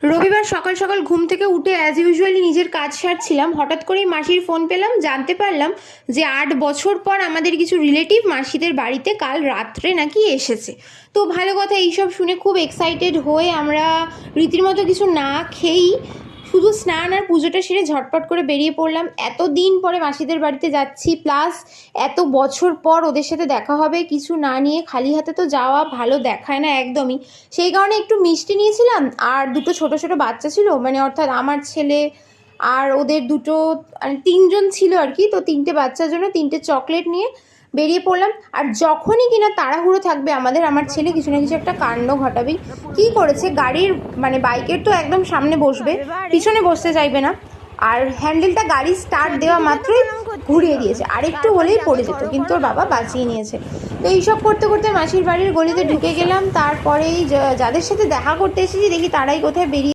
রবিবার সকাল সকাল ঘুম থেকে উঠে অ্যাজ ইউজুয়ালি নিজের কাজ সারছিলাম, হঠাৎ করেই মাসির ফোন পেলাম। জানতে পারলাম যে 8 বছর পর আমাদের কিছু রিলেটিভ মাসিদের বাড়িতে কাল রাত্রে নাকি এসেছে। তো ভালো কথা, এইসব শুনে খুব এক্সাইটেড হয়ে আমরা রীতির মতো কিছু না খেয়েই শুধু স্নান আর পুজোটা সেরে ঝটপট করে বেরিয়ে পড়লাম। এত দিন পরে মাসিদের বাড়িতে যাচ্ছি, প্লাস এত বছর পর ওদের সাথে দেখা হবে, কিছু না নিয়ে খালি হাতে তো যাওয়া ভালো দেখায় না একদমই। সেই কারণে একটু মিষ্টি নিয়েছিলাম, আর দুটো ছোট ছোট বাচ্চা ছিল, মানে অর্থাৎ আমার ছেলে আর ওদের দুটো, মানে 3জন ছিল আর কি। তো 3টে বাচ্চার জন্য 3টে চকলেট নিয়ে বেরিয়ে পড়লাম। আর যখনই কিনা তাড়াহুড়ো থাকবে আমাদের, আমার ছেলে কিছু না কিছু একটা কাণ্ড ঘটাবেই। কি করেছে, গাড়ির মানে বাইকের তো একদম সামনে বসবে, পিছনে বসতে চাইবে না, আর হ্যান্ডেলটা গাড়ি স্টার্ট দেওয়া মাত্রই ঘুরিয়ে দিয়েছে। আরেকটু হলেই পড়ে যেত, কিন্তু ওর বাবা বাঁচিয়ে নিয়েছে। তো এইসব করতে করতে মাসির বাড়ির গলিতে ঢুকে গেলাম। তারপরেই যাদের সাথে দেখা করতে এসেছি দেখি তারাই কোথায় বেরিয়ে